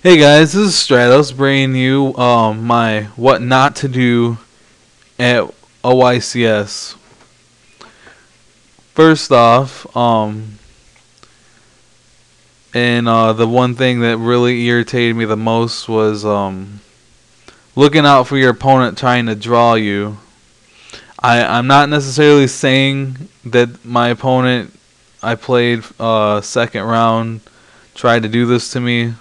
Hey guys, this is Stratos bringing you my what not to do at OICS. First off, and the one thing that really irritated me the most was looking out for your opponent trying to draw you. I'm not necessarily saying that my opponent I played second round tried to do this to me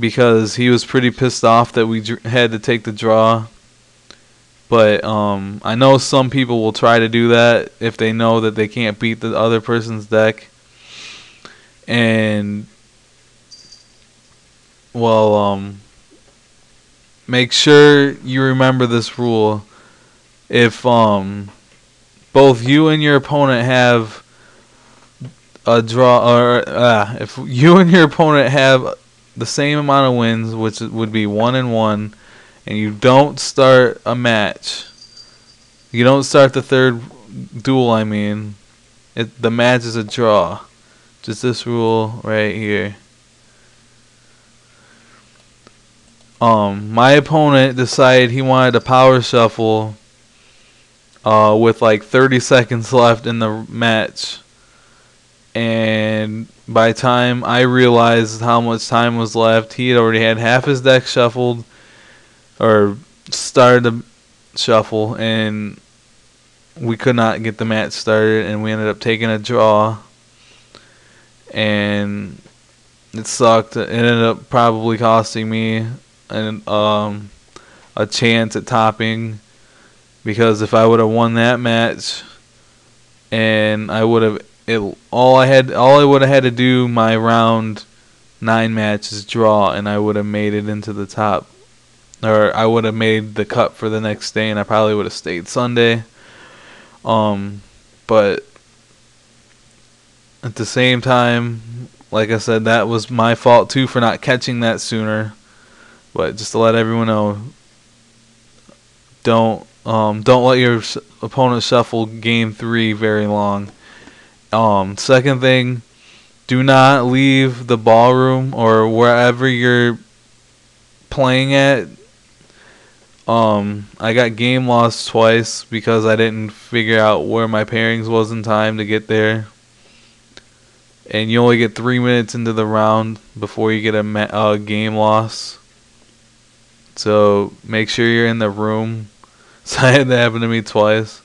because he was pretty pissed off that we had to take the draw. But I know some people will try to do that if they know that they can't beat the other person's deck. And well, make sure you remember this rule. If both you and your opponent have a draw, or if you and your opponent have the same amount of wins, which would be 1-1, and you don't start a match, you don't start the third duel. I mean, the match is a draw. Just this rule right here. My opponent decided he wanted to power shuffle with like 30 seconds left in the match. And by the time I realized how much time was left, he had already had half his deck shuffled or started to shuffle, and we could not get the match started, and we ended up taking a draw. And it sucked. It ended up probably costing me a chance at topping, because if I would have won that match, and I would have all I would have had to do my round 9 match is draw, and I would have made it into the top, or I would have made the cut for the next day, and I probably would have stayed Sunday. But at the same time, like I said, that was my fault too for not catching that sooner. But just to let everyone know, don't let your opponent shuffle game 3 very long. Second thing, do not leave the ballroom or wherever you're playing at. I got game lost twice because I didn't figure out where my pairings was in time to get there. And you only get 3 minutes into the round before you get a game loss. So make sure you're in the room. So that had to happen to me twice.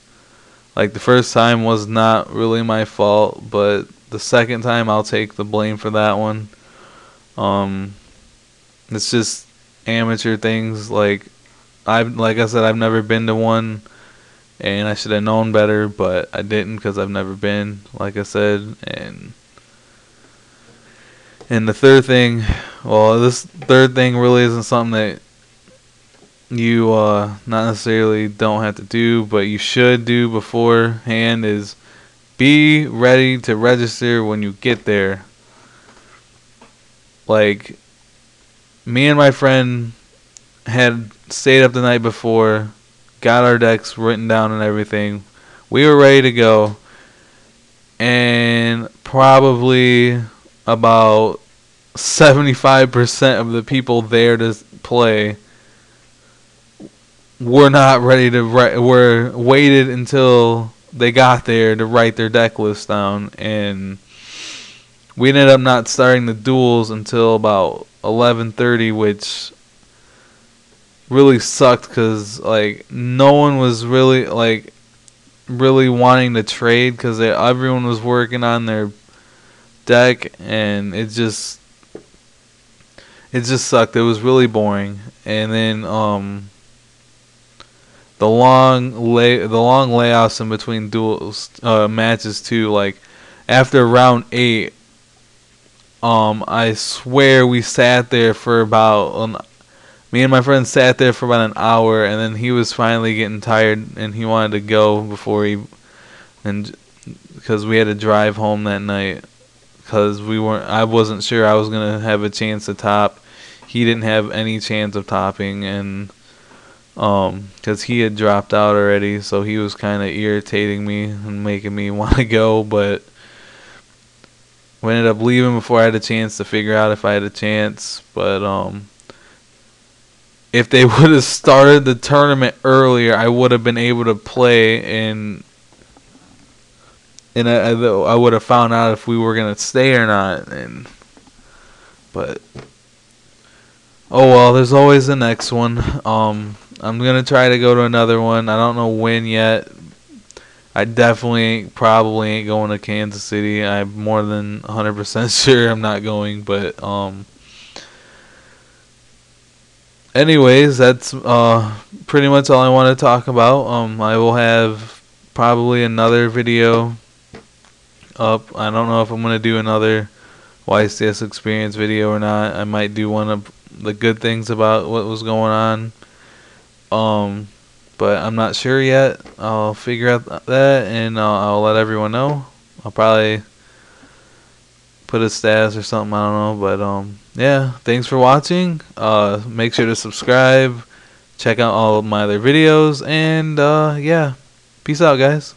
Like, the first time was not really my fault, but the second time I'll take the blame for that one. It's just amateur things. Like I said, I've never been to one, and I should have known better, but I didn't because I've never been, like I said. And the third thing, well, this third thing really isn't something that you not necessarily don't have to do, but you should do beforehand, is be ready to register when you get there. Like, me and my friend had stayed up the night before, got our decks written down and everything. We were ready to go, and probably about 75% of the people there to play were not ready to write, were waited until they got there to write their deck list down, and we ended up not starting the duels until about 11:30, which really sucked because like no one was really wanting to trade because everyone was working on their deck, and it just sucked. It was really boring. And then the long layoffs in between duels matches too. Like, after round 8, I swear we sat there for about me and my friend sat there for about an hour, and then he was finally getting tired and he wanted to go because we had to drive home that night, because I wasn't sure I was gonna have a chance to top. He didn't have any chance of topping, and because he had dropped out already, so he was kind of irritating me and making me want to go. But We ended up leaving before I had a chance to figure out if I had a chance. But if they would have started the tournament earlier, I would have been able to play, and I would have found out if we were gonna stay or not. But oh well, there's always the next one. I'm gonna try to go to another one. I don't know when yet. I definitely probably ain't going to Kansas City. I'm more than 100% sure I'm not going. But anyways, that's pretty much all I want to talk about. I will have probably another video up. I don't know if I'm gonna do another YCS experience video or not. I might do one of the good things about what was going on. But I'm not sure yet. I'll figure out that, and I'll let everyone know. I'll probably put a status or something. I don't know. But yeah. Thanks for watching. Make sure to subscribe. Check out all of my other videos, and yeah. Peace out, guys.